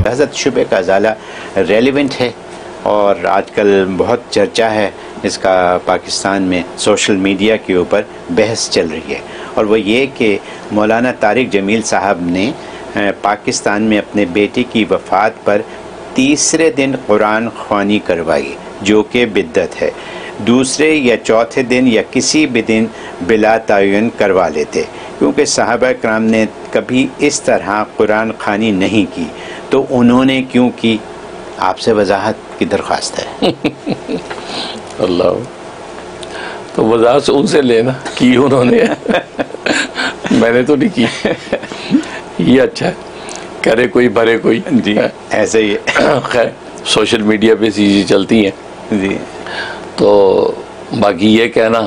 हज़रत शुबे का ज़ाला रेलिवेंट है और आजकल बहुत चर्चा है इसका, पाकिस्तान में सोशल मीडिया के ऊपर बहस चल रही है, और वो ये कि मौलाना तारिक जमील साहब ने पाकिस्तान में अपने बेटे की वफ़ात पर तीसरे दिन कुरान ख़वानी करवाई, जो कि बिद्दत है। दूसरे या चौथे दिन या किसी भी दिन बिला तयन करवा लेते, क्योंकि सहाबा कराम ने कभी इस तरह कुरान ख़वानी नहीं की, तो उन्होंने क्यों की? आपसे वजाहत की दरख्वास्त है। अल्लाह, तो वजाहत उनसे लेना की उन्होंने। मैंने तो नहीं की। ये अच्छा है, करे कोई भरे कोई। जी ऐसे ही है। खैर, सोशल मीडिया पे चीज़ें चलती हैं जी। तो बाकी ये कहना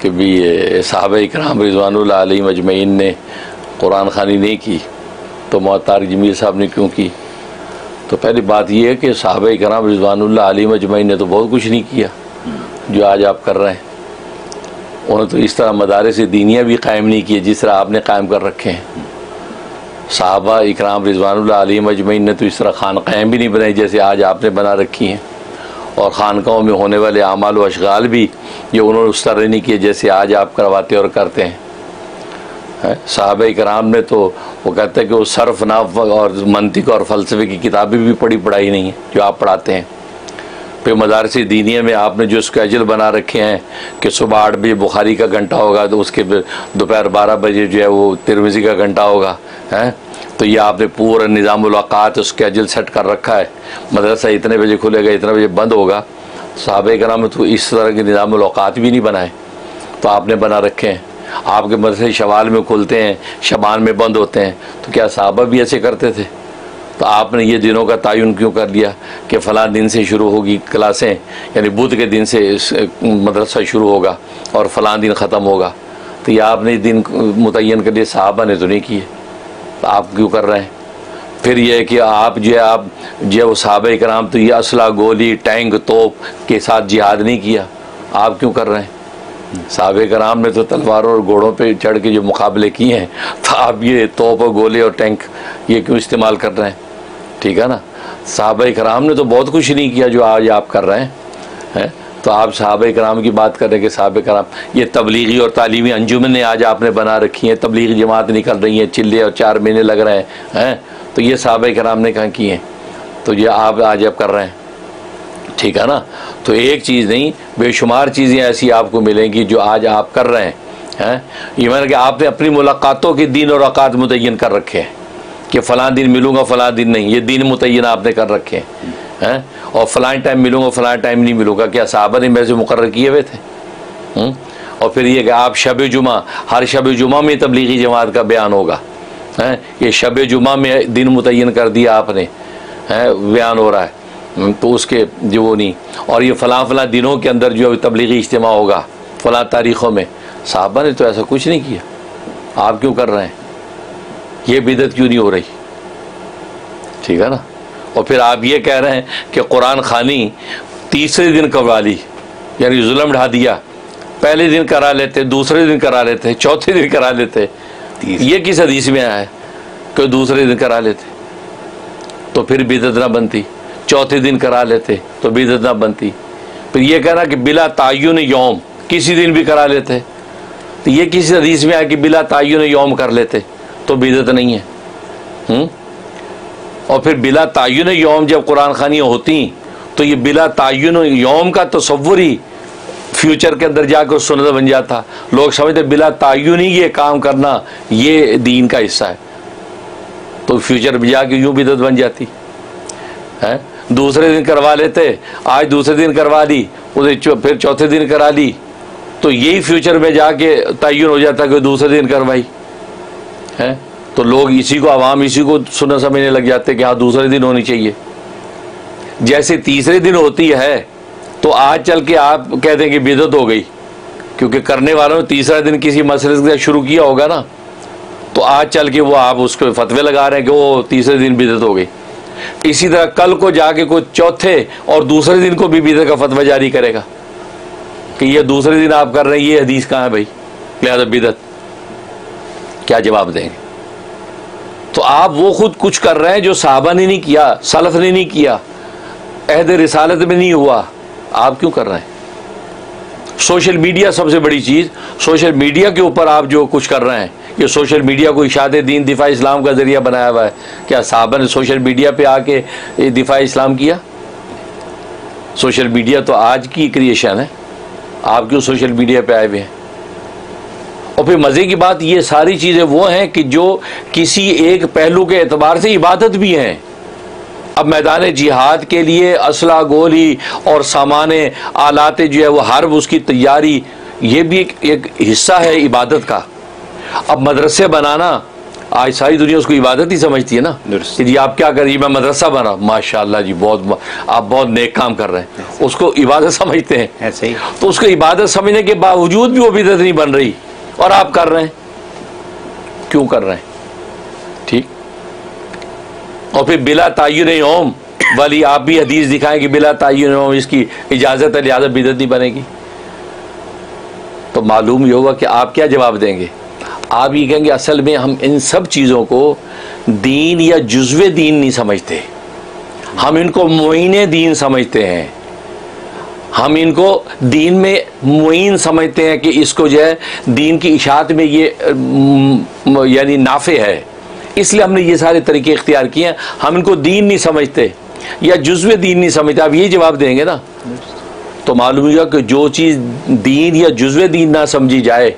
कि भी साहबा इकराम रिज़वानुल्लाह अलैहिम अजमईन ने कुरान ख़वानी नहीं की, तो मौलाना तारिक जमील साहब ने क्यों की? तो पहली बात यह है कि साहबा इकराम रिज़वानुल्लाह अलैहिम अजमईन ने तो बहुत कुछ नहीं किया जो आज आप कर रहे हैं। उन्होंने तो इस तरह मदारिस दीनिया भी कायम नहीं किए जिस तरह आपने कायम कर रखे हैं। साहबा इकराम रिज़वानुल्लाह अलैहिम अजमईन ने तो इस तरह खानक़ाहें भी नहीं बनाई जैसे आज आपने बना रखी हैं, और ख़ानक़ाहों में होने वाले आमाल व अशग़ाल भी ये उन्होंने उस तरह नहीं किए जैसे आज आप करवाते और करते हैं। साहबा इकराम ने तो वो कहते हैं कि वो सर्फ़ नाफ और मंतिक और फ़लसफ़े की किताबें भी पढ़ाई नहीं है जो आप पढ़ाते हैं। फिर मदारिस दीनिया में आपने जो स्केजल बना रखे हैं कि सुबह 8 बजे बुखारी का घंटा होगा, तो उसके दोपहर 12 बजे जो है वो तिरमिज़ी का घंटा होगा, हैं? तो ये आपने पूरा निज़ामुल औक़ात स्केजल सेट कर रखा है। मदरसा इतने बजे खुलेगा, इतने बजे बंद होगा। साहबा किराम ने तो इस तरह के निज़ामुल औक़ात भी नहीं बनाए, तो आपने बना रखे हैं। आपके मदरसे शवाल में खुलते हैं, शबान में बंद होते हैं, तो क्या साहबा भी ऐसे करते थे? तो आपने ये दिनों का तयन क्यों कर लिया कि फ़लाँ दिन से शुरू होगी क्लासें, यानी बुध के दिन से मदरसा शुरू होगा और फ़लाँ दिन ख़त्म होगा? तो ये आपने दिन मुतय्यन कर लिए, साहबा ने तो नहीं किए, तो आप क्यों कर रहे हैं? फिर यह है कि आप जो वो साहबा इकराम तो ये असला गोली टैंक तोप के साथ जिहाद नहीं किया, आप क्यों कर रहे हैं? साहबा इकराम ने तो तलवारों और घोड़ों पे चढ़ के जो मुकाबले किए हैं, तो आप ये तोप और गोले और टैंक ये क्यों इस्तेमाल कर रहे हैं? ठीक है ना, साहबा इकराम ने तो बहुत कुछ नहीं किया जो आज आप कर रहे हैं। तो आप साहबा इकराम की बात कर रहे हैं कि साहबा इकराम, ये तबलीगी और तालीमी अंजुमनें आज आपने बना रखी हैं, तबलीगी जमात निकल रही हैं, चिल्ले और 4 महीने लग रहे हैं, तो ये साहबा इकराम ने कहाँ किए हैं? तो ये आप आज अब कर रहे हैं, ठीक है ना। तो एक चीज़ नहीं, बेशुमार चीज़ें ऐसी आपको मिलेंगी जो आज आप कर रहे हैं। इवन कि आपने अपनी मुलाकातों के दिन और औक़ात मुतय्यन कर रखे हैं कि फ़लाँ दिन मिलूँगा फ़लाँ दिन नहीं, ये दिन मुतय्यन आपने कर रखे हैं। और फ़लाँ टाइम मिलूँगा फ़लाँ टाइम नहीं मिलूँगा, क्या साहबा ने मेरे से मुकर्रर किए हुए थे? और फिर ये कि आप शब जुमा, हर शब जुमा में तबलीगी जमात का बयान होगा, ये शब जुमा में दिन मुतय्यन कर दिया आपने, बयान हो रहा है, तो उसके जो वो नहीं। और ये फ़लाँ दिनों के अंदर जो तबलीगी इज्तिमा होगा फ़लाँ तारीख़ों में, साहबा ने तो ऐसा कुछ नहीं किया, आप क्यों कर रहे हैं? ये बिदअत क्यों नहीं हो रही? ठीक है ना। और फिर आप ये कह रहे हैं कि कुरान ख़वानी तीसरे दिन करवा ली, यानी जुल्म ढा दिया, पहले दिन करा लेते, दूसरे दिन करा लेते, चौथे दिन करा लेते। ये किस हदीस में आया है कि दूसरे दिन करा लेते तो फिर बिदअत ना बनती, चौथे दिन करा लेते तो बिदअत ना बनती? फिर ये कहना कि बिला तायुन यौम, किसी दिन भी करा लेते, तो ये किसी हदीस में आया कि बिला तायुन यौम कर लेते तो बिदअत नहीं है? और फिर बिला तायुन यौम जब कुरान ख़वानी होती तो ये बिला तायुन यौम का तसव्वुर ही फ्यूचर के अंदर जाकर सुन्नत बन जाता। लोग समझते बिला तायुन ही ये काम करना ये दीन का हिस्सा है, तो फ्यूचर में जाके यूँ बिदअत बन जाती है। दूसरे दिन करवा लेते, आज दूसरे दिन करवा ली, उसे फिर चौथे दिन करा ली, तो यही फ्यूचर में जाके तय्युन हो जाता कि दूसरे दिन करवाई है। तो लोग इसी को, आवाम इसी को सुनना समझने लग जाते कि हाँ दूसरे दिन होनी चाहिए। जैसे तीसरे दिन होती है तो आज चल के आप कहते हैं कि बिदअत हो गई, क्योंकि करने वालों ने तीसरा दिन किसी मसले से शुरू किया होगा ना, तो आज चल के वो आप उसको फतवे लगा रहे हैं कि वो तीसरे दिन बिदअत हो गई। इसी तरह कल को जाके कोई चौथे और दूसरे दिन को भी बिदअत का फतवा जारी करेगा कि ये दूसरे दिन आप कर रहे हैं, ये हदीस कहाँ है भाई, लिहाजा बिदअत। क्या जवाब देंगे? तो आप वो खुद कुछ कर रहे हैं जो सहाबा ने नहीं किया, सलफ ने नहीं किया, अहद रिसालत में नहीं हुआ, आप क्यों कर रहे हैं? सोशल मीडिया सबसे बड़ी चीज़, सोशल मीडिया के ऊपर आप जो कुछ कर रहे हैं, ये सोशल मीडिया को इशाद दीन दिफा इस्लाम का ज़रिया बनाया हुआ है। क्या सहाबा ने सोशल मीडिया पे आके दिफा इस्लाम किया? सोशल मीडिया तो आज की क्रिएशन है, आप क्यों सोशल मीडिया पे आए हुए हैं? और फिर मज़े की बात, ये सारी चीज़ें वो हैं कि जो किसी एक पहलू के एतबार से इबादत भी हैं। अब मैदान जिहाद के लिए असला गोली और सामान आलाते जो है वो हर्ब, उसकी तैयारी, ये भी एक हिस्सा है इबादत का। अब मदरसे बनाना, आज सारी दुनिया उसको इबादत ही समझती है ना कि जी आप क्या करिए, मैं मदरसा बना, माशाअल्लाह जी बहुत आप बहुत नेक काम कर रहे हैं, उसको इबादत समझते हैं। ऐसे ही तो उसको इबादत समझने के बावजूद भी वो बिदअत नहीं बन रही और आप कर रहे हैं, क्यों कर रहे हैं? ठीक। और फिर बिला तायुन ओम वाली आप भी हदीस दिखाएं कि बिला तायुन ओम इसकी इजाज़त है, लिहाजा बिदअत नहीं बनेगी। तो मालूम ही होगा कि आप क्या जवाब देंगे। आप ये कहेंगे असल में हम इन सब चीज़ों को दीन या जुज़्वे दीन नहीं समझते, हम इनको मुईने दीन समझते हैं, हम इनको दीन में मुईन समझते हैं कि इसको जो है दीन की इशाअत में ये यानी नाफे है, इसलिए हमने ये सारे तरीके इख्तियार किए हैं। हम इनको दीन नहीं समझते या जुज़्वे दीन नहीं समझते। आप ये जवाब देंगे ना, तो मालूम हुआ कि जो चीज़ दीन या जुज़्वे दीन ना समझी जाए,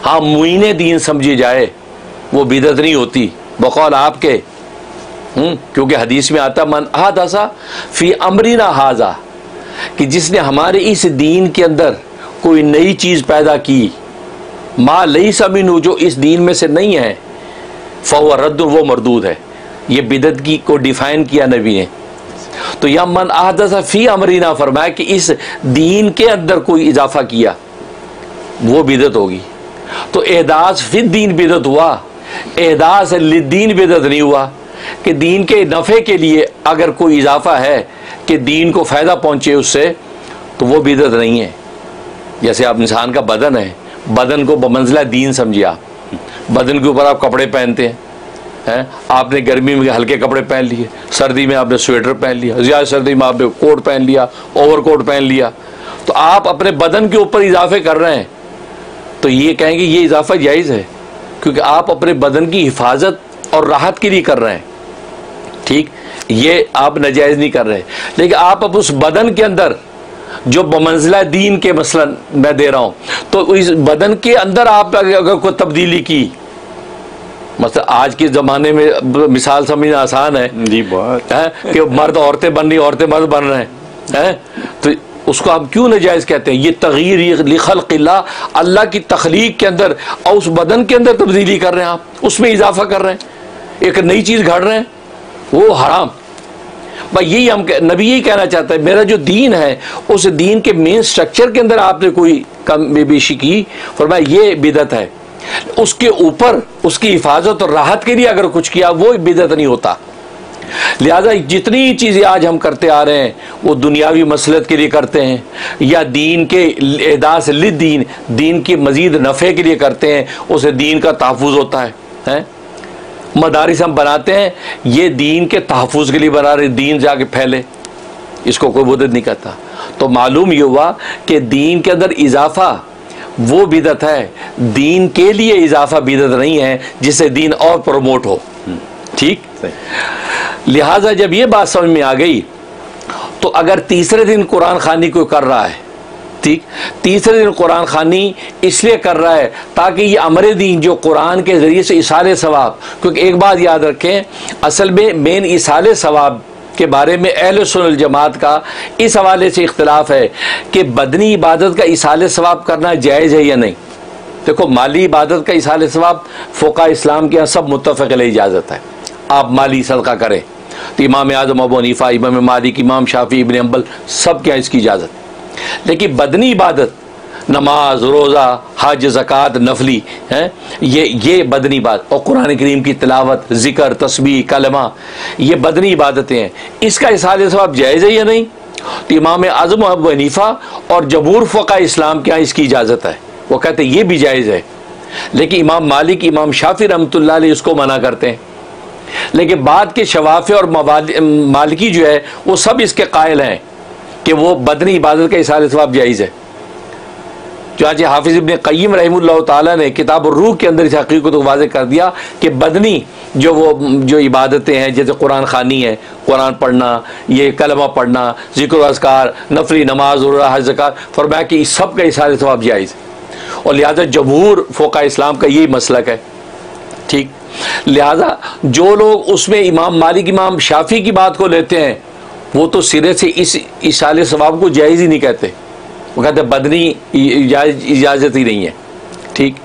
हाँ मुईने दीन समझी जाए, वो बिदअत नहीं होती बकौल आपके। क्योंकि हदीस में आता मन अहदसा फी अमरिना हाजा, कि जिसने हमारे इस दीन के अंदर कोई नई चीज़ पैदा की, मा लैसा मिन्हु, जो इस दीन में से नहीं है, फहुव रद्द, वो मरदूद है। ये बिदअत की को डिफाइन किया नबी ने। तो या मन अहदसा फी अमरिना फरमाया कि इस दीन के अंदर कोई इजाफा किया, वो बिदअत होगी। तो एहदास फिर दीन बिदअत हुआ, एहदास लिद्दीन बिदअत नहीं हुआ कि दीन के नफ़े के लिए अगर कोई इजाफा है कि दीन को फ़ायदा पहुँचे उससे, तो वो बिदअत नहीं है। जैसे आप इंसान का बदन है, बदन को बमंज़िला दीन समझिए आप, बदन के ऊपर आप कपड़े पहनते हैं, आपने गर्मी में हल्के कपड़े पहन लिए, सर्दी में आपने स्वेटर पहन लिया, ज़्यादा सर्दी में आपने कोट पहन लिया, ओवरकोट पहन लिया, तो आप अपने बदन के ऊपर इजाफे कर रहे हैं। तो ये कहेंगे ये इजाफा जायज़ है, क्योंकि आप अपने बदन की हिफाजत और राहत के लिए कर रहे हैं। ठीक, ये आप नाजायज़ नहीं कर रहे, लेकिन आप अब उस बदन के अंदर जो बमंज़िला दीन के मसलन मैं दे रहा हूँ, तो इस बदन के अंदर आप अगर कोई तब्दीली की, मतलब आज के ज़माने में मिसाल समझना आसान है जी, बहुत है कि मर्द औरतें बन रही, औरतें मर्द बन रहे हैं, तो उसको आप क्यों नाजायज़ कहते हैं? ये तग़यीर लिखल्क़िल्लाह, अल्लाह की तख्लीक के अंदर और उस बदन के अंदर तब्दीली कर रहे हैं, आप उसमें इजाफा कर रहे हैं, एक नई चीज़ घड़ रहे हैं, वो हराम। भाई यही हम नबी यही कहना चाहता है, मेरा जो दीन है उस दीन के मेन स्ट्रक्चर के अंदर आपने कोई कम बेशी की, फरमाया ये बिदअत है। उसके ऊपर उसकी हिफाजत और राहत के लिए अगर कुछ किया, वो बिदअत नहीं होता। लिहाजा जितनी चीज़ें आज हम करते आ रहे हैं वो दुनियावी मसलहत के लिए करते हैं या दीन के एहदास लिद्दीन, दीन के मज़ीद नफ़े के लिए करते हैं, उसे दीन का तहफ़्फ़ुज़ होता है। मदारिस हम बनाते हैं, ये दीन के तहफ़्फ़ुज़ के लिए बना रहे, दीन जाके फैले, इसको कोई बिदअत नहीं करता। तो मालूम ये हुआ कि दीन के अंदर इजाफा वो बिदअत है, दीन के लिए इजाफा बिदअत नहीं है जिससे दीन और प्रमोट हो। ठीक, लिहाजा जब ये बात समझ में आ गई, तो अगर तीसरे दिन कुरान खानी कोई कर रहा है, ठीक, तीसरे दिन कुरान खानी इसलिए कर रहा है ताकि ये अमर दीन जो कुरान के ज़रिए से इसाले सवाब, क्योंकि एक बात याद रखें, असल में मेन इसाले सवाब के बारे में अहले सुन्नत जमात का इस हवाले से इख्तिलाफ है कि बदनी इबादत का इसाले सवाब करना जायज़ है या नहीं। देखो, माली इबादत का इसाले सवाब फ़ुक़हा इस्लाम के यहाँ सब मुत्तफ़क़ अलैह इजाज़त है, आप माली सदका करें। तो इमाम आज़म अबू हनीफा, इमाम मालिक, इमाम शाफ़ी, इब्न हंबल, सब क्या इसकी इजाज़त। लेकिन बदनी इबादत, नमाज, रोज़ा, हज, ज़कात, नफली हैं, ये बदनी इबादत, और कुरान करीम की तिलावत, ज़िक्र, तस्बीह, कलमा, ये बदनी इबादतें हैं। इसका इसाले सवाब जायज़ है या नहीं? तो इमाम आज़म अबू हनीफा और जमहूर फ़ुक़हा इस्लाम के यहाँ इसकी इजाज़त है, वो कहते हैं ये भी जायज़ है। लेकिन इमाम मालिक, इमाम शाफ़ी रहमतुल्लाह अलैह इसको मना करते हैं लेकिन बाद के शवाफे और मालिकी जो है वो सब इसके कायल हैं कि वो बदनी इबादत का इसाले सवाब जायज़ है। चुनांचे हाफिज़ इब्न क़य्यिम रहमतुल्लाह ताला ने किताब रूह के अंदर इस हकीकत को वाज़ेह कर दिया कि बदनी जो इबादतें हैं, जैसे कुरान खानी है, कुरान पढ़ना, ये कलमा पढ़ना, ज़िक्र अज़कार, नफली नमाज और हज ज़कात, फरमाया कि इस सब का इसाले सवाब जायज़ है। और लिहाजा जमहूर फ़ुक़हा इस्लाम का यही मसलक है। ठीक, लिहाजा जो लोग उसमें इमाम मालिक, इमाम शाफ़ी की बात को लेते हैं, वो तो सिरे से इस इसाले सवाब को जायज़ ही नहीं कहते। वो कहते बदनी इजाज़त ही नहीं है। ठीक,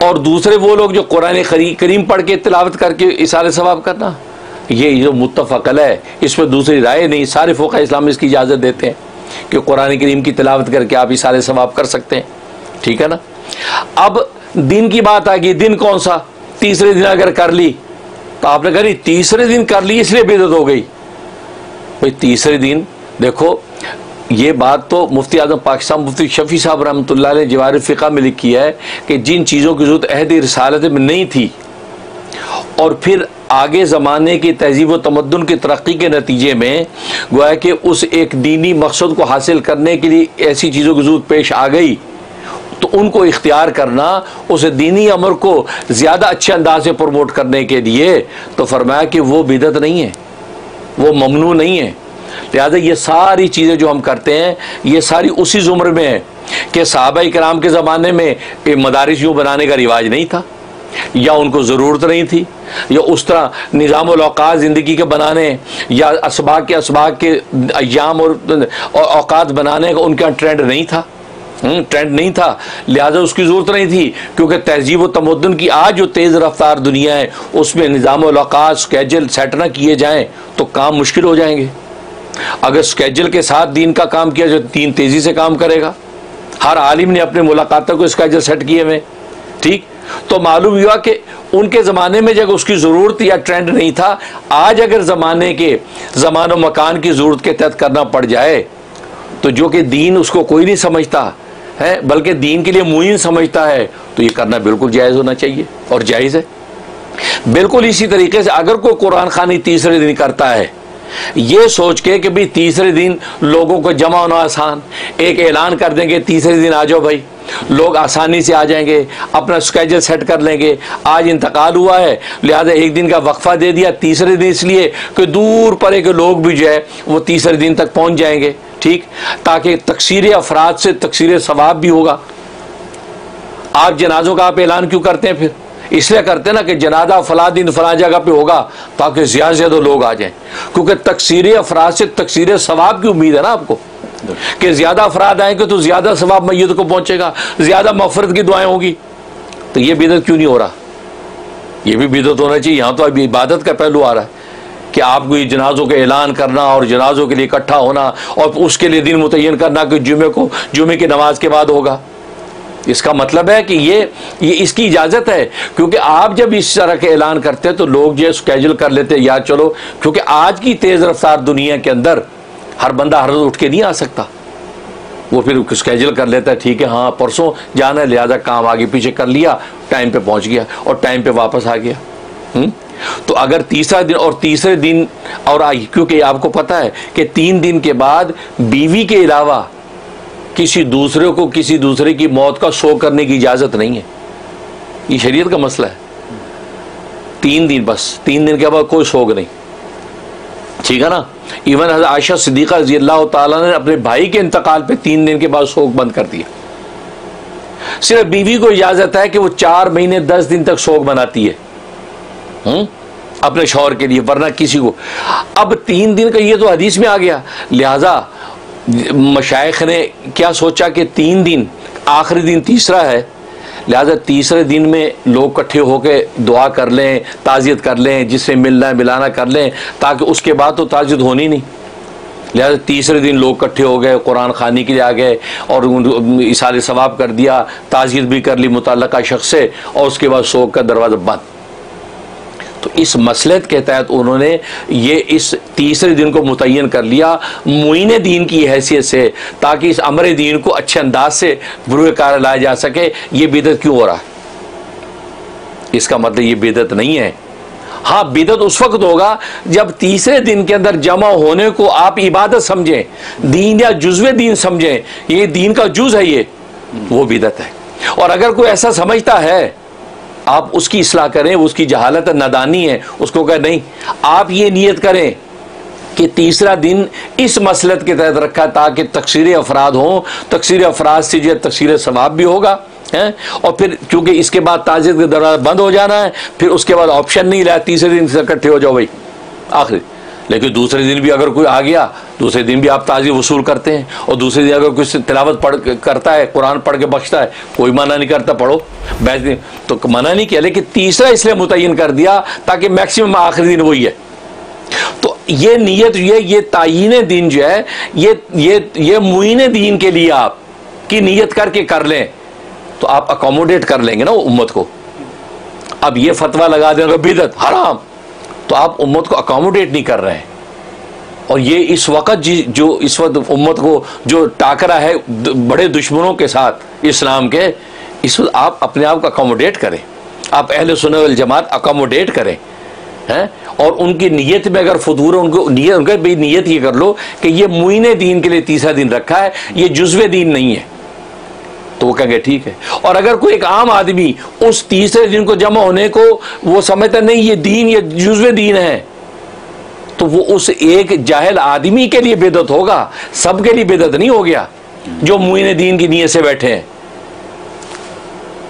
और दूसरे वो लोग जो कुरान करीम पढ़ के तिलावत करके इसाले सवाब करना, ये जो मुत्तफ़क़ है, इसमें दूसरी राय नहीं। सारे फ़ुक़हा इस्लाम इसकी इजाज़त देते हैं कि कुरान करीम की तिलावत करके आप इसाले सवाब कर सकते हैं। ठीक है ना। अब दिन की बात आ गई, दिन कौन सा? तीसरे दिन अगर कर ली तो आपने कहा नहीं तीसरे दिन कर ली इसलिए बिदअत हो गई। भाई तीसरे दिन देखो, ये बात तो मुफ्ती आज़म पाकिस्तान मुफ्ती शफ़ी साहब रहमतुल्लाह अलैह ने जवाहिर फ़िक़ह में लिखी है कि जिन चीज़ों की ज़रूरत अहद रिसालत में नहीं थी और फिर आगे ज़माने की तहज़ीब व तमद्दुन की तरक्की के नतीजे में गोया कि उस एक दीनी मकसद को हासिल करने के लिए ऐसी चीज़ों की ज़रूरत पेश आ गई, तो उनको इख्तियार करना, उस दीनी अमर को ज़्यादा अच्छे अंदाज से प्रमोट करने के लिए, तो फरमाया कि वो बिदअत नहीं है, वो ममनू नहीं है। लिहाजा ये सारी चीज़ें जो हम करते हैं ये सारी उसी ज़ुम्र में है कि सहाबा किराम के ज़माने में मदारिस यूँ बनाने का रिवाज नहीं था, या उनको ज़रूरत नहीं थी, या उस तरह निज़ामुल औक़ात ज़िंदगी के बनाने या असबाक के अय्याम और औक़ात बनाने का उनका ट्रेंड नहीं था, लिहाजा उसकी ज़रूरत नहीं थी। क्योंकि तहज़ीब व तमद्दुन की आज जो तेज़ रफ्तार दुनिया है उसमें निज़ामुल औक़ात स्केजल सेट ना किए जाएँ तो काम मुश्किल हो जाएंगे। अगर स्केजल के साथ दीन का काम किया जाए, दीन तेज़ी से काम करेगा। हर आलिम ने अपने मुलाकातों को स्केजल सेट किए हुए। ठीक, तो मालूम हुआ कि उनके ज़माने में जब उसकी ज़रूरत या ट्रेंड नहीं था, आज अगर ज़माने के ज़मान मकान की ज़रूरत के तहत करना पड़ जाए तो जो कि दीन उसको कोई नहीं समझता है बल्कि दीन के लिए मुइन समझता है, तो ये करना बिल्कुल जायज़ होना चाहिए और जायज़ है। बिल्कुल इसी तरीके से अगर कोई कुरान खानी तीसरे दिन करता है ये सोच के कि भाई तीसरे दिन लोगों को जमा होना आसान, एक ऐलान कर देंगे तीसरे दिन आ जाओ भाई, लोग आसानी से आ जाएंगे, अपना स्केजल सेट कर लेंगे। आज इंतकाल हुआ है लिहाजा एक दिन का वक्फा दे दिया तीसरे दिन, इसलिए कि दूर परे के लोग भी जो है वो तीसरे दिन तक पहुंच जाएंगे। ठीक, ताकि तकसीर अफराद से तकसीर सवाब भी होगा। आप जनाजों का आप ऐलान क्यों करते हैं? फिर इसलिए करते हैं ना कि जनाजा फला दिन फला जगह पे होगा ताकि ज़्यादा से ज़्यादा लोग आ जाएं, क्योंकि तकसीर अफराद से तकसीर सवाब की उम्मीद है ना आपको कि ज़्यादा अफराद आएंगे तो ज़्यादा सवाब मैयत को पहुँचेगा, ज़्यादा मग़फ़िरत की दुआएं होगी। तो ये बिदअत क्यों नहीं हो रहा? ये भी बिदअत होना चाहिए। यहाँ तो अभी इबादत का पहलू आ रहा है कि आपको ये जनाजों का ऐलान करना और जनाजों के लिए इकट्ठा होना और उसके लिए दिन मुतय्यन करना कि जुमे की नमाज के बाद होगा। इसका मतलब है कि ये इसकी इजाज़त है, क्योंकि आप जब इस तरह के ऐलान करते हैं तो लोग जो स्केजूल कर लेते हैं यार चलो, क्योंकि आज की तेज़ रफ्तार दुनिया के अंदर हर बंदा हर रोज़ उठ के नहीं आ सकता, वो फिर स्केजूल कर लेता है। ठीक है, हाँ परसों जाना है लिहाजा काम आगे पीछे कर लिया, टाइम पे पहुंच गया और टाइम पे वापस आ गया। तो अगर तीसरा दिन और तीसरे दिन और क्योंकि आपको पता है कि 3 दिन के बाद बीवी के अलावा किसी दूसरे को किसी दूसरे की मौत का शोक करने की इजाज़त नहीं है, ये शरीयत का मसला है। 3 दिन बस, 3 दिन के बाद कोई शोक नहीं। ठीक है ना। इवन हज़रत आयशा सिद्दीक़ा रज़ियल्लाहु ताला ने अपने भाई के इंतकाल पे 3 दिन के बाद शोक बंद कर दिया। सिर्फ बीवी को इजाज़त है कि वो 4 महीने 10 दिन तक शोक मनाती है अपने शौहर के लिए, वरना किसी को। अब 3 दिन का ये तो हदीस में आ गया, लिहाजा मशाइख ने क्या सोचा कि 3 दिन आखिरी दिन तीसरा है, लिहाजा तीसरे दिन में लोग इकट्ठे होकर दुआ कर लें, ताज़ियत कर लें, जिससे मिलना मिलाना कर लें, ताकि उसके बाद तो ताज़ियत होनी नहीं। लिहाजा तीसरे दिन लोग इकट्ठे हो गए, कुरान खानी के लिए आ गए और इसाले सवाब कर दिया, ताज़ियत भी कर ली मुतल्लका शख्स से, और उसके बाद शोक का दरवाज़ा बंद। तो इस मसलहत के तहत उन्होंने ये इस तीसरे दिन को मुतय्यन कर लिया मुईन दीन की हैसियत से, ताकि इस अमर दीन को अच्छे अंदाज से बुरे कार लाया जा सके। ये बिदअत क्यों हो रहा है? इसका मतलब ये बिदअत नहीं है। हाँ, बिदअत उस वक्त होगा जब तीसरे दिन के अंदर जमा होने को आप इबादत समझें, दीन या जुज़्वे दीन समझें, ये दीन का जुज़ है, ये वो बिदअत है। और अगर कोई ऐसा समझता है, आप उसकी इस्लाह करें, उसकी जहालत नादानी है, उसको कहें नहीं, आप ये नियत करें कि तीसरा दिन इस मसलत के तहत रखा ताकि तकसीर अफराद हों, तकसीर अफराद से जो तकसीर सवाब भी होगा है। और फिर चूंकि इसके बाद ताज़ियत का दरवाज़ा बंद हो जाना है, फिर उसके बाद ऑप्शन नहीं रहा, तीसरे दिन से इकट्ठे हो जाओ भाई आखिरी। लेकिन दूसरे दिन भी अगर कोई आ गया, दूसरे दिन भी आप ताज़ियत वसूल करते हैं, और दूसरे दिन अगर कोई तिलावत पढ़ करता है, कुरान पढ़ के बख्शता है, कोई मना नहीं करता, पढ़ो बैठ, तो मना नहीं किया, लेकिन तीसरा इसलिए मुतय्यन कर दिया ताकि मैक्सिमम आखिरी दिन वही है। तो ये नियत ये तायीन दिन जो है, ये मुईन दीन के लिए आप की नियत करके कर लें, तो आप अकोमोडेट कर लेंगे ना उम्मत को। अब ये फतवा लगा देंगे बिदअत हराम, तो आप उम्मत को अकोमोडेट नहीं कर रहे हैं। और ये इस वक्त जो इस वक्त उम्मत को जो टाकरा है बड़े दुश्मनों के साथ इस्लाम के, इस वक्त आप अपने आप को अकोमोडेट करें, आप अहले सुन्नत वल जमात अकोमोडेट करें हैं। और उनकी नीयत में अगर फतूर, उनको नीयत ये कर लो कि ये मुईन दीन के लिए तीसरा दिन रखा है, ये जुज़्वे दीन नहीं है, तो वो कहेंगे ठीक है। और अगर कोई एक आम आदमी उस तीसरे दिन को जमा होने को वो समझता नहीं ये दीन, ये जुज़्वे दीन है, तो वो उस एक जाहिल आदमी के लिए बिदअत होगा, सबके लिए बिदअत नहीं हो गया जो मुईन दीन की नीयत से बैठे हैं।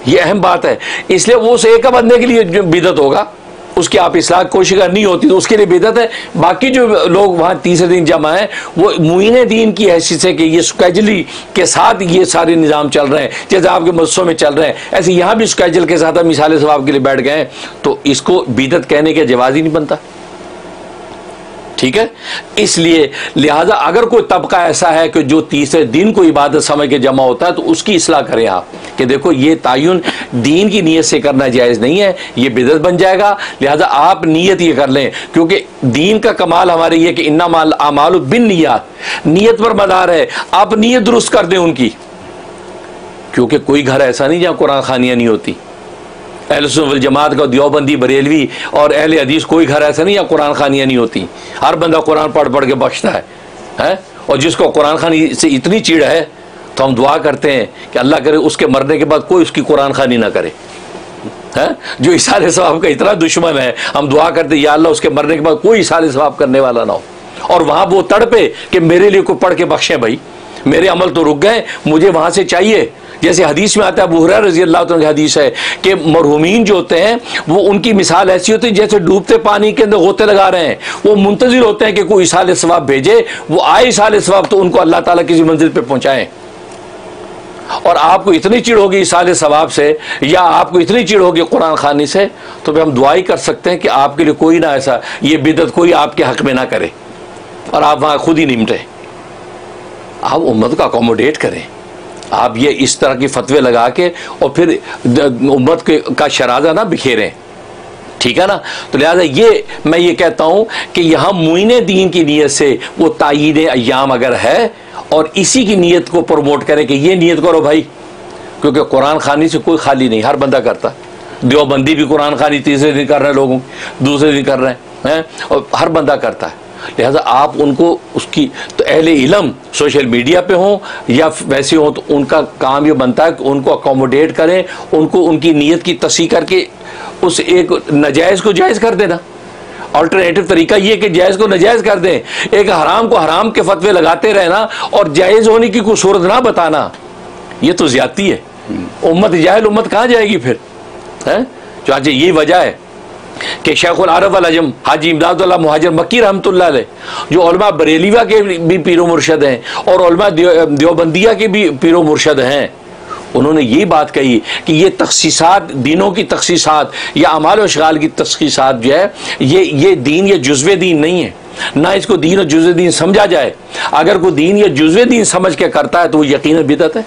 ये अहम बात है। इसलिए वो उस एक बंदे के लिए बिदअत होगा, उसकी आप इस्लाह कोशिश करनी होती तो उसके लिए बिदअत है। बाकी जो लोग वहाँ तीसरे दिन जमा है वो मुईन दीन की हैसियत से कि ये स्केजली के साथ ये सारे निज़ाम चल रहे हैं, जैसे आपके मस्जिदों में चल रहे हैं, ऐसे यहाँ भी स्केजल के साथ हम मिसाल सवाब के लिए बैठ गए, तो इसको बिदअत कहने के जवाज़ ही नहीं बनता। ठीक है, इसलिए लिहाजा अगर कोई तबका ऐसा है कि जो तीसरे दिन को इबादत समझ के जमा होता है, तो उसकी इस्लाह करें आप कि देखो ये तायुन दीन की नीयत से करना जायज़ नहीं है, ये बिदअत बन जाएगा। लिहाजा आप नीयत ये कर लें, क्योंकि दीन का कमाल हमारे ये कि इन्नमाल आमालु बिन्नियात, नीयत पर मदार है। आप नीयत दुरुस्त कर दें उनकी, क्योंकि कोई घर ऐसा नहीं जहाँ कुरान खानियाँ नहीं होती। अहले सुन्नत वल जमात का देवबंदी, बरेलवी और अहले हदीस कोई घर ऐसा नहीं या कुरान खानियाँ नहीं होती। हर बंदा कुरान पढ़ पढ़ के बख्शता है। और जिसको कुरान खानी से इतनी चिढ़ है, तो हम दुआ करते हैं कि अल्लाह करे उसके मरने के बाद कोई उसकी कुरान खानी ना करे। जो इसाले सवाब का इतना दुश्मन है, हम दुआ करते या अल्लाह उसके मरने के बाद कोई इसाले सवाब करने वाला ना हो। और वहाँ वो तड़पे कि मेरे लिए कोई पढ़ के बख्शे, भाई मेरे अमल तो रुक गए, मुझे वहाँ से चाहिए। जैसे हदीस में आता है, अबू हुरैरा रज़ी अल्लाह तआला की हदीस है कि मरहुमीन जो होते हैं वो उनकी मिसाल ऐसी होती है जैसे डूबते पानी के अंदर गोते लगा रहे हैं। वो मुंतज़िर होते हैं कि कोई इसाले सवाब भेजे, वो आए इसाले सवाब तो उनको अल्लाह ताला किसी मंजिल पे पहुँचाएँ। और आपको इतनी चिढ़ होगी इसाले सवाब से, या आपको इतनी चिढ़ होगी कुरान खानी से, तो फिर हम दुआ ही कर सकते हैं कि आपके लिए कोई ना ऐसा ये बिदअत कोई आपके हक़ में ना करे और आप वहाँ खुद ही निमटे। आप उम्मत को अकोमोडेट करें, आप ये इस तरह की फतवे लगा के और फिर उम्मत का शराजा ना बिखेरें, ठीक है ना। तो लिहाजा ये मैं ये कहता हूँ कि यहाँ मुईन दीन की नीयत से वो तायीन अय्याम अगर है और इसी की नीयत को प्रमोट करें कि ये नीयत करो भाई, क्योंकि कुरान खानी से कोई खाली नहीं, हर बंदा करता। देवबंदी भी कुरान खानी तीसरे दिन कर रहे हैं, लोगों दूसरे दिन कर रहे हैं, और हर बंदा करता है। लिहाजा आप उनको उसकी तो अहले इल्म सोशल मीडिया पे हों या वैसे हों, तो उनका काम ये बनता है कि उनको अकोमोडेट करें, उनको उनकी नीयत की तस्हीह करके उस एक नाजायज़ को जायज़ कर देना। अल्टरनेटिव तरीका ये कि जायज़ को नाजायज़ कर दें, एक हराम को हराम के फतवे लगाते रहना और जायज़ होने की कोई सूरत ना बताना, ये तो ज़्यादती है। उम्मत जाहिल उम्मत कहाँ जाएगी फिर, है। तो आज यही वजह है कि शेखुल अरब वल अजम हाजी इमदादुल्लाह मुहाजिर मक्की रहमतुल्लाह अलैह, जो उलमा बरेलिया के भी पीरो मुर्शद हैं और उलमा देवबंदिया के भी पीरो मुर्शद हैं, उन्होंने ये बात कही कि ये तखसीसात, दीनों की तखसीसात या अमाल व अशगाल की तखसीसात जो है, ये दीन या जुज़्वे दीन नहीं है, ना इसको दीन और जुज़्वे दीन समझा जाए। अगर कोई दीन या जुज़्वे दीन समझ के करता है तो वो यकीनन बिदअत है,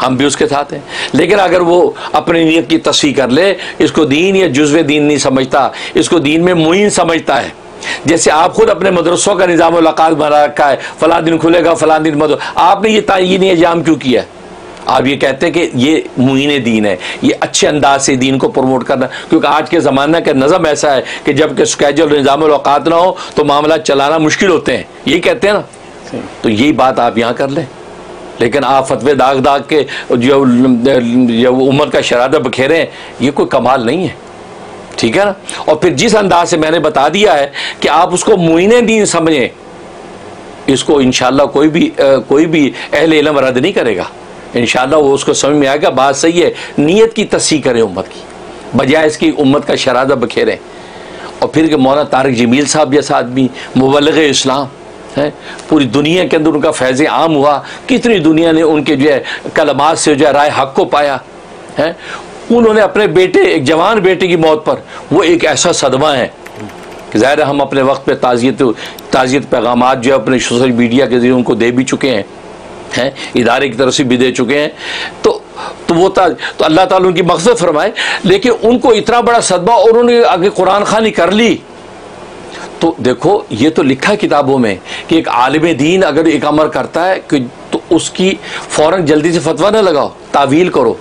हम भी उसके साथ हैं। लेकिन अगर वो अपनी नीयत की तस्हीह कर ले, इसको दीन या जुज़्वे दीन नहीं समझता, इसको दीन में मुईन समझता है। जैसे आप खुद अपने मदरसों का निज़ाम-उल-अक़ाद बना रखा है, फलां दिन खुलेगा फलां दिन मदरसा, आपने ये तायीन अय्याम क्यों किया है? आप ये कहते हैं कि ये मुहीन दीन है, ये अच्छे अंदाज से दीन को प्रमोट करना, क्योंकि आज के ज़माना का नज़म ऐसा है कि जब कि स्केजुअल निज़ामुल औक़ात ना हो तो मामला चलाना मुश्किल होते हैं, यही कहते हैं ना। तो यही बात आप यहाँ कर लें, लेकिन आप फतवे दाग दाग के जो उम्मत का शरादा बखेरे हैं, ये कोई कमाल नहीं है, ठीक है ना। और फिर जिस अंदाज से मैंने बता दिया है कि आप उसको मुहीन दीन समझें, इसको इंशाअल्लाह कोई भी अहले इल्म रद्द नहीं करेगा। इंशाअल्लाह वो उसको समझ में आएगा, बात सही है, नीयत की तस्सीह करें उम्मत की, बजाय इसकी उम्मत का शरादा बखेरें। और फिर कि मौलाना तारिक जमील साहब जैसा आदमी मुबल्लिग़ इस्लाम है, पूरी दुनिया के अंदर उनका फैज़ आम हुआ, कितनी दुनिया ने उनके जो है कलमात से जो है राय हक़ को पाया है। उन्होंने अपने बेटे, एक जवान बेटे की मौत पर, वो एक ऐसा सदमा है कि ज़ाहिर है हम अपने वक्त पे ताज़ियत पैगामात जो है अपने सोशल मीडिया के ज़रिए उनको दे भी चुके हैं, इदारे की तरफ से भी दे चुके हैं। तो अल्लाह ताला उनकी मग़फ़िरत फरमाए, लेकिन उनको इतना बड़ा सदमा और उन्होंने आगे कुरान ख़ानी कर ली। तो देखो, ये तो लिखा है किताबों में कि एक आलिम दीन अगर एक अमर करता है कि तो उसकी फ़ौरन जल्दी से फतवा न लगाओ, तावील करो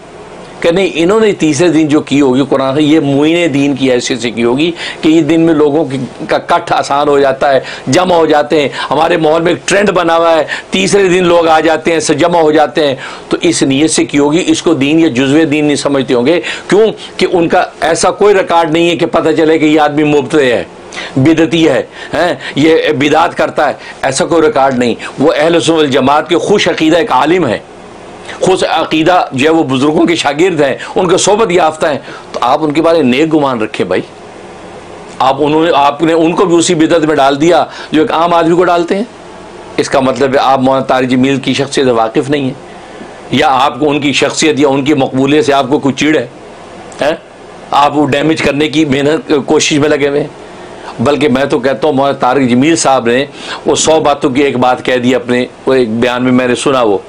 कि नहीं इन्होंने तीसरे दिन जो की होगी कुरान, ये मुईन दीन की हैसियत से की होगी कि ये दिन में लोगों का कट आसान हो जाता है, जमा हो जाते हैं। हमारे माहौल में एक ट्रेंड बना हुआ है, तीसरे दिन लोग आ जाते हैं, जमा हो जाते हैं, तो इस नीयत से की होगी। इसको दीन या जुज़वे दीन नहीं समझते होंगे, क्यों कि उनका ऐसा कोई रिकॉर्ड नहीं है कि पता चले कि ये आदमी मुब्तदी है, बिदती है, ये बिदात करता है, ऐसा कोई रिकॉर्ड नहीं। वो अहले सुन्नत वल जमात के खुश अकीदा एक आलिम है, खुश अकीदा जो है वो बुजुर्गों के शागिर्द हैं, उनके सोबत याफ्ता हैं। तो आप उनके बारे में नेक गुमान रखें भाई। आपने उनको भी उसी बिदत में डाल दिया जो एक आम आदमी को डालते हैं। इसका मतलब है आप मौलाना तारिक जमील की शख्सियत से वाकिफ़ नहीं है, या आपको उनकी शख्सियत या उनकी मकबूलियत से आपको कुछ चिड़ है, आप वो डैमेज करने की मेहनत कोशिश में लगे हुए हैं। बल्कि मैं तो कहता हूँ मौलाना तारिक जमील साहब ने वो 100 बातों की एक बात कह दी अपने वो एक बयान में, मैंने सुना। वो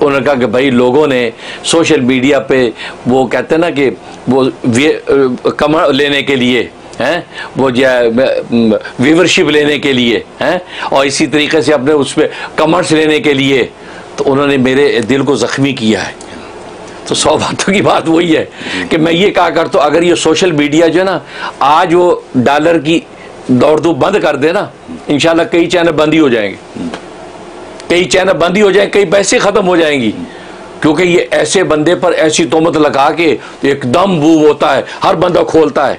उन्होंने कहा कि भाई लोगों ने सोशल मीडिया पे वो कहते हैं ना कि वो कमर लेने के लिए हैं, वो जो व्यूवरशिप लेने के लिए हैं, और इसी तरीके से अपने उस पर कमर्स लेने के लिए, तो उन्होंने मेरे दिल को ज़ख्मी किया है। तो 100 बातों की बात वही है कि मैं ये कहा करता हूँ, अगर ये सोशल मीडिया जो है ना आज वो डॉलर की दौड़ धूप बंद कर दे ना, इंशाल्लाह कई चैनल बंद ही हो जाएंगे, कई चैनल बंद ही हो जाएंगे, कई पैसे ख़त्म हो जाएंगी, क्योंकि ये ऐसे बंदे पर ऐसी तोहमत लगा के एकदम बू होता है, हर बंदा खोलता है।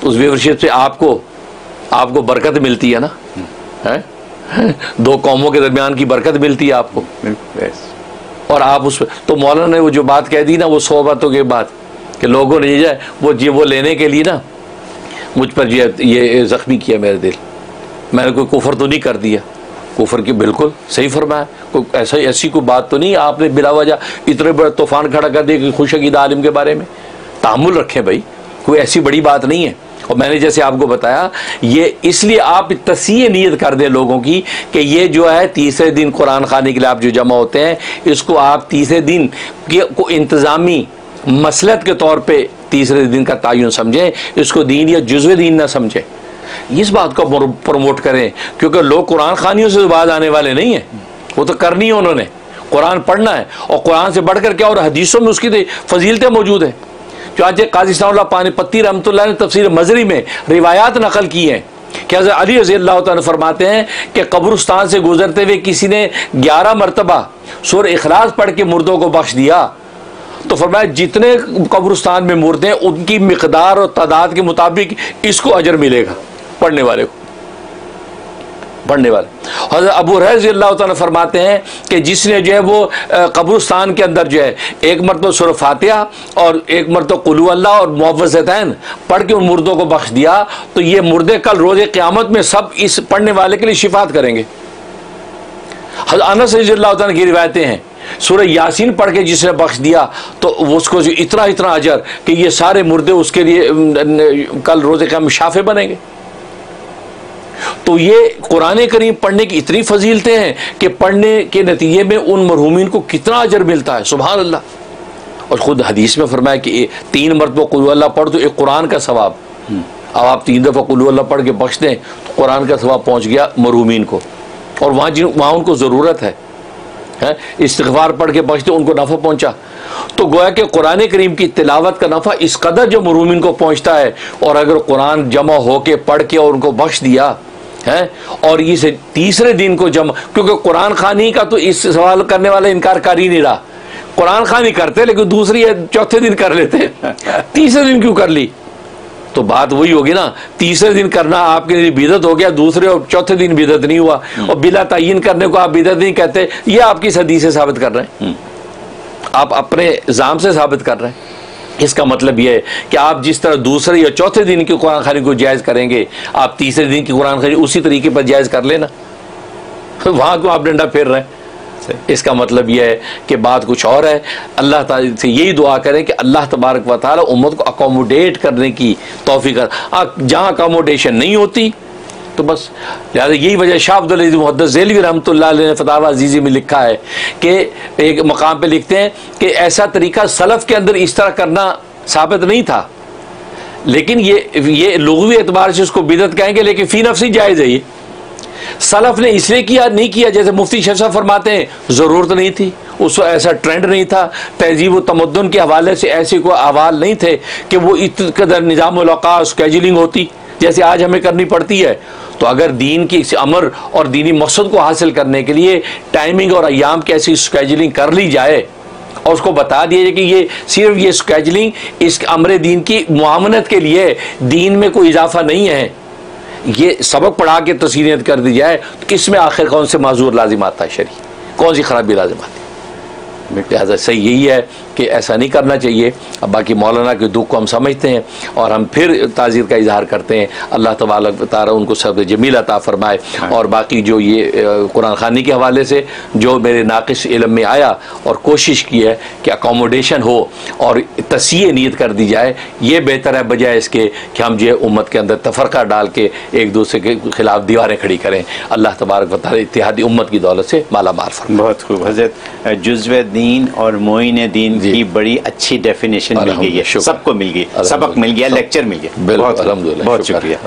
तो उस व्यूवरशिप से आपको बरकत मिलती है ना, है? दो कौमों के दरमियान की बरकत मिलती है आपको, और आप उस तो मौलाना ने वो जो बात कह दी ना, वो 100 बातों के बाद कि लोगों ने जो है वो लेने के लिए ना मुझ पर ये ज़ख्मी किया मेरा दिल। मैंने कोई कुफर तो नहीं कर दिया, कुफर की बिल्कुल सही फरमाया, कोई ऐसी कोई बात तो नहीं आपने बिला वजह इतने बड़े तूफान खड़ा कर दिया कि खुश अकीदा आलिम के बारे में। तामुल रखें भाई, कोई ऐसी बड़ी बात नहीं है। और मैंने जैसे आपको बताया, ये इसलिए आप तस्सीह नीयत कर दें लोगों की कि ये जो है तीसरे दिन कुरान खाने के लिए आप जो जमा होते हैं, इसको आप तीसरे दिन को इंतज़ामी मसलहत के तौर पे तीसरे दिन का तयन समझें, इसको दीन या जुज़्वे दीन ना समझें। इस बात को प्रमोट करें, क्योंकि लोग कुरान खानियों से बाद आने वाले नहीं हैं, वो तो करनी है उन्होंने, कुरान पढ़ना है, और कुरान से बढ़कर क्या, और हदीसों में उसकी फजीलतें मौजूद हैं। जो आज काजी इस्लामुल्लाह पानीपत्ती रहमतुल्लाह ने तफसीर मज़री में रिवायात नकल की हैं कि हज़रत अली रज़ी अल्लाह तआला फरमाते हैं कि कब्रिस्तान से गुजरते हुए किसी ने 11 मरतबा सूरह इखलास पढ़ के मुर्दों को बख्श दिया, तो फरमाया जितने कब्रिस्तान में मुर्दे हैं उनकी मिकदार और तादाद के मुताबिक इसको अजर मिलेगा, पढ़ने वाले को, पढ़ने वाले। हज़रत अबू हुरैरा रज़ी अल्लाह तआला फरमाते हैं कि जिसने जो है वो कब्रिस्तान के अंदर जो है एक मरतबा सूरह फातिहा और एक मरतबा कुल हु अल्लाह और मुअव्वज़तैन पढ़ के उन मुर्दों को बख्श दिया, तो ये मुर्दे कल रोज़े क़यामत में सब इस पढ़ने वाले के लिए शिफात करेंगे। हज़रत अनस रज़ी अल्लाह तआला की रिवायतें हैं, सूरह यासीन पढ़ के जिसने बख्श दिया तो उसको जो इतना अजर कि ये सारे मुर्दे उसके लिए कल रोज़े क़यामत में शाफ़े बनेंगे। तो ये कुरान करीम पढ़ने की इतनी फजीलतें हैं कि पढ़ने के नतीजे में उन मरहूमीन को कितना अजर मिलता है, सुभान अल्लाह। और ख़ुद हदीस में फरमाया कि 3 मरतबा कुल हु अल्लाह पढ़ तो एक कुरान का सवाब। अब आप 3 दफ़ा कुल हु अल्लाह पढ़ के बख्श दें तो कुरान का सवाब पहुँच गया मरहूमीन को, और वहाँ उनको ज़रूरत है। है, इस्तिग़फ़ार पढ़ के बख्श दे, उनको नफ़ा पहुंचा। तो गोया कि कुरान करीम की तिलावत का नफ़ा इस कदर जो महरूमीन को पहुंचता है, और अगर कुरान जमा होके पढ़ के और उनको बख्श दिया है, और इस तीसरे दिन को जमा, क्योंकि कुरान खानी का तो इस सवाल करने वाला इनकार कर ही नहीं रहा, कुरान खानी करते लेकिन दूसरी है चौथे दिन कर लेते, तीसरे दिन क्यों कर ली? तो बात वही होगी ना, तीसरे दिन करना आपके लिए बिदअत हो गया, दूसरे और चौथे दिन बिदअत नहीं हुआ, और बिला तयीन करने को आप बिदअत नहीं कहते। ये आपकी हदीस से साबित कर रहे हैं, आप अपने इल्जाम से साबित कर रहे हैं। इसका मतलब यह है कि आप जिस तरह दूसरे या चौथे दिन की कुरान खानी को जायज़ करेंगे, आप तीसरे दिन की कुरान खानी उसी तरीके पर जायज़ कर लेना, वहां क्यों आप डंडा फेर रहे हैं? इसका मतलब यह है कि बात कुछ और है। अल्लाह ताला से यही दुआ करें कि अल्लाह तबारक व तआला उम्मत को अकोमोडेट करने की तौफीक कर। जहाँ अकोमोडेशन नहीं होती तो बस, लिहाजा यही वजह शाह अब्दुल अज़ीज़ मुहद्दिस ज़ेलवी रहमतुल्लाह अलैह ने फतावा अज़ीज़ी में लिखा है कि एक मकाम पे लिखते हैं कि ऐसा तरीका सलफ़ के अंदर इस तरह करना साबित नहीं था, लेकिन ये लुग़वी एतबार से उसको बिदअत कहेंगे, लेकिन फ़ी नफ़्सी जायज़ है। ये सलफ ने इसलिए किया नहीं किया, जैसे मुफ्ती शेख साहब फरमाते हैं ज़रूरत नहीं थी, उस ऐसा ट्रेंड नहीं था, तहजीब व तमद्दुन के हवाले से ऐसे कोई अहवाल नहीं थे कि वो इस कदर निज़ामुल औक़ात स्केजुलिंग होती जैसे आज हमें करनी पड़ती है। तो अगर दीन की अमर और दीनी मकसद को हासिल करने के लिए टाइमिंग और अय्याम की ऐसी स्केजुलिंग कर ली जाए और उसको बता दिया जाए कि ये सिर्फ ये स्केजुलिंग इस अमर दीन की मुआवनत के लिए, दीन में कोई इजाफा नहीं है, ये सबक पढ़ा के तस्वीरें कर दी जाए, तो इसमें आखिर कौन से माजूर लाजिम आता है, शरी कौन सी खराबी लाजिम आती है? लिहाजा सही यही है कि ऐसा नहीं करना चाहिए। अब बाकी मौलाना के दुख को हम समझते हैं और हम फिर ताज़ीर का इजहार करते हैं। अल्लाह तबारक व तआला उनको सब जमील अता फरमाए। और बाकी जो ये कुरान खानी के हवाले से जो मेरे नाक़िस इल्म में आया और कोशिश की है कि अकोमोडेशन हो और तस्यीह नीयत कर दी जाए, ये बेहतर है बजाय इसके कि हम जो उम्मत के अंदर तफरका डाल के एक दूसरे के खिलाफ दीवारें खड़ी करें। अल्लाह तबारक व तआला इत्तिहादी उम्मत की दौलत से माला माल फरमाए। बहुत खूब हज़रत, जुज़्व दीन और मोइन दीन की बड़ी अच्छी डेफिनेशन मिल गई है, सबको मिल गई, सबक मिल गया, लेक्चर मिल गया। बहुत शुक्रिया।